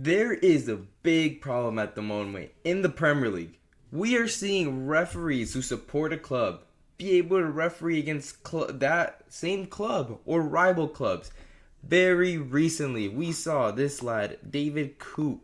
There is a big problem at the moment in the Premier League. We are seeing referees who support a club be able to referee against that same club or rival clubs. Very recently, we saw this lad, David Coote,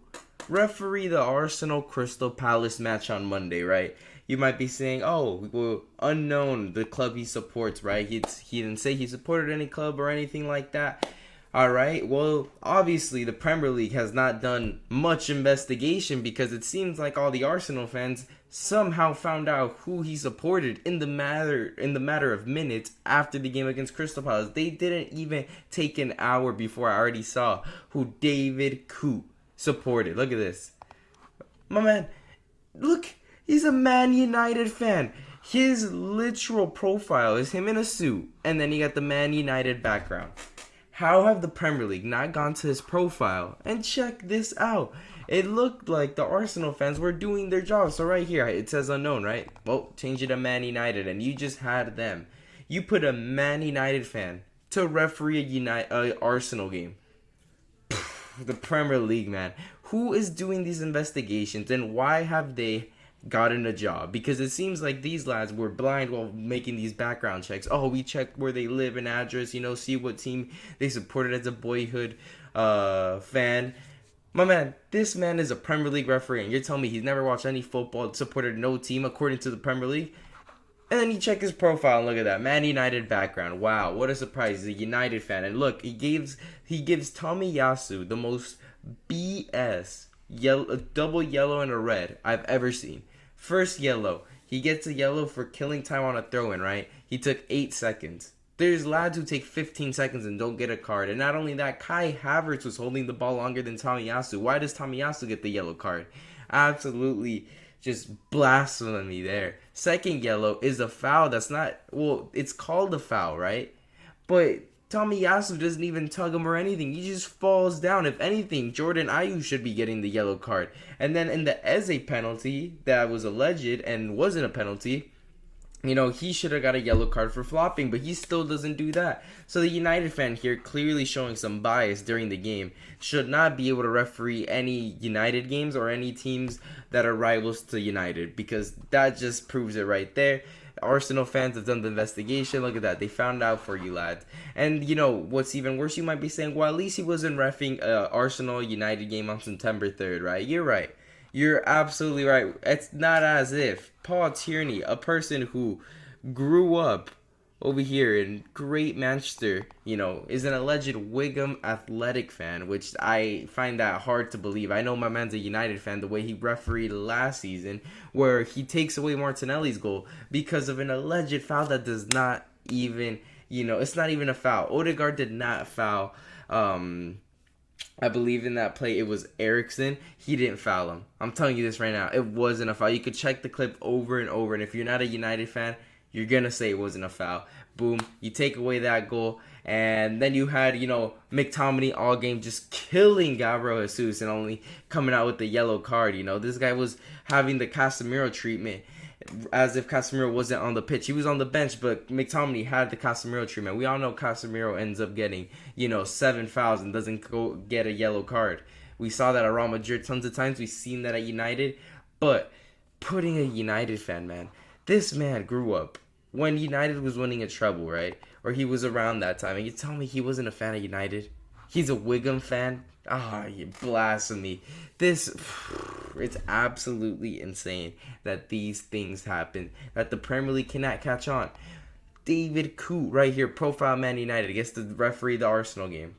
referee the Arsenal Crystal Palace match on Monday, right? You might be saying, oh, well, unknown, the club he supports, right? He didn't say he supported any club or anything like that. All right. Well, obviously, the Premier League has not done much investigation because it seems like all the Arsenal fans somehow found out who he supported in the matter of minutes after the game against Crystal Palace. They didn't even take an hour before I already saw who David Coote supported. Look at this. My man, look, he's a Man United fan. His literal profile is him in a suit, and then he got the Man United background. How have the Premier League not gone to his profile and check this out? It looked like the Arsenal fans were doing their job. So right here, it says unknown, right? Well, change it to Man United, and you just had them. You put a Man United fan to referee a Arsenal game. The Premier League, man. Who is doing these investigations, and why have they gotten a job? Because it seems like these lads were blind while making these background checks. Oh, we checked where they live and address, see what team they supported as a boyhood fan. My man, this man is a Premier League referee, and you're telling me he's never watched any football, supported no team according to the Premier League? And then you check his profile and look at that Man United background. Wow, what a surprise! He's a United fan, and look, he gives Tommy Yasu the most BS yellow, double yellow and a red I've ever seen. First yellow, he gets a yellow for killing time on a throw-in. Right? He took 8 seconds. There's lads who take 15 seconds and don't get a card. And not only that, Kai Havertz was holding the ball longer than Tomiyasu. Why does Tomiyasu get the yellow card? Absolutely just blasphemy there. Second yellow is a foul that's not, well, it's called a foul, right? But Tomiyasu doesn't even tug him or anything. He just falls down. If anything, Jordan Ayew should be getting the yellow card. And then in the Eze penalty that was alleged and wasn't a penalty, he should have got a yellow card for flopping, but he still doesn't do that. So the United fan here, clearly showing some bias during the game, should not be able to referee any United games or any teams that are rivals to United, because that just proves it right there. Arsenal fans have done the investigation. Look at that. They found out for you, lads. And, what's even worse, you might be saying, well, at least he wasn't reffing Arsenal United game on September 3rd, right? You're right. You're absolutely right. It's not as if Paul Tierney, a person who grew up over here in Great Manchester, is an alleged Wigan Athletic fan, which I find that hard to believe. I know my man's a United fan, the way he refereed last season, where he takes away Martinelli's goal because of an alleged foul that does not even, it's not even a foul. Odegaard did not foul. I believe in that play it was Eriksson. He didn't foul him. I'm telling you this right now. It wasn't a foul. You could check the clip over and over, and if you're not a United fan, you're gonna say it wasn't a foul. Boom. You take away that goal, and then you had, McTominay all game just killing Gabriel Jesus and only coming out with the yellow card. This guy was having the Casemiro treatment as if Casemiro wasn't on the pitch. He was on the bench, but McTominay had the Casemiro treatment. We all know Casemiro ends up getting, 7 fouls and doesn't go get a yellow card. We saw that at Real Madrid tons of times. We've seen that at United. But putting a United fan, man, this man grew up when United was winning a treble, right? Or he was around that time. And you tell me he wasn't a fan of United? He's a Wigan fan? You blasphemy. It's absolutely insane that these things happen, that the Premier League cannot catch on. David Coote right here, profile Man United, gets to referee the Arsenal game.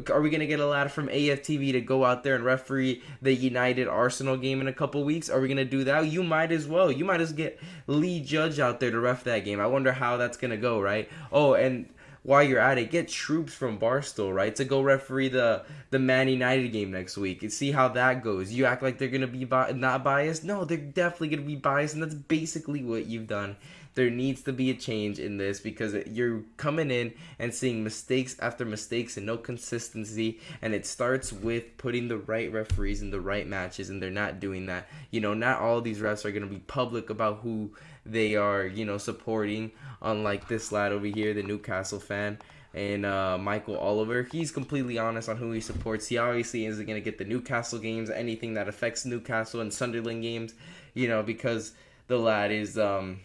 Are we going to get a lad from AFTV to go out there and referee the United Arsenal game in a couple weeks? Are we going to do that? You might as well. You might as get Lee Judge out there to ref that game. I wonder how that's going to go, right? Oh, and while you're at it, get troops from Barstool, right, to go referee the Man United game next week and see how that goes. You act like they're going to be not biased? No, they're definitely going to be biased, and that's basically what you've done. There needs to be a change in this because you're coming in and seeing mistakes after mistakes and no consistency, and it starts with putting the right referees in the right matches, and they're not doing that. Not all these refs are going to be public about who they are, supporting, unlike this lad over here, the Newcastle fan. and Michael Oliver. He's completely honest on who he supports. He obviously isn't going to get the Newcastle games, anything that affects Newcastle and Sunderland games, because the lad is a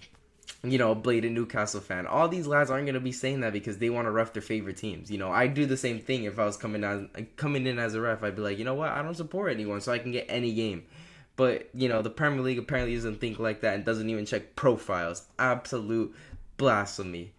blatant Newcastle fan. All these lads aren't gonna be saying that because they want to ref their favorite teams. I do the same thing if I was coming in as a ref. I'd be like, you know what, I don't support anyone, so I can get any game. But the Premier League apparently doesn't think like that and doesn't even check profiles. Absolute blasphemy.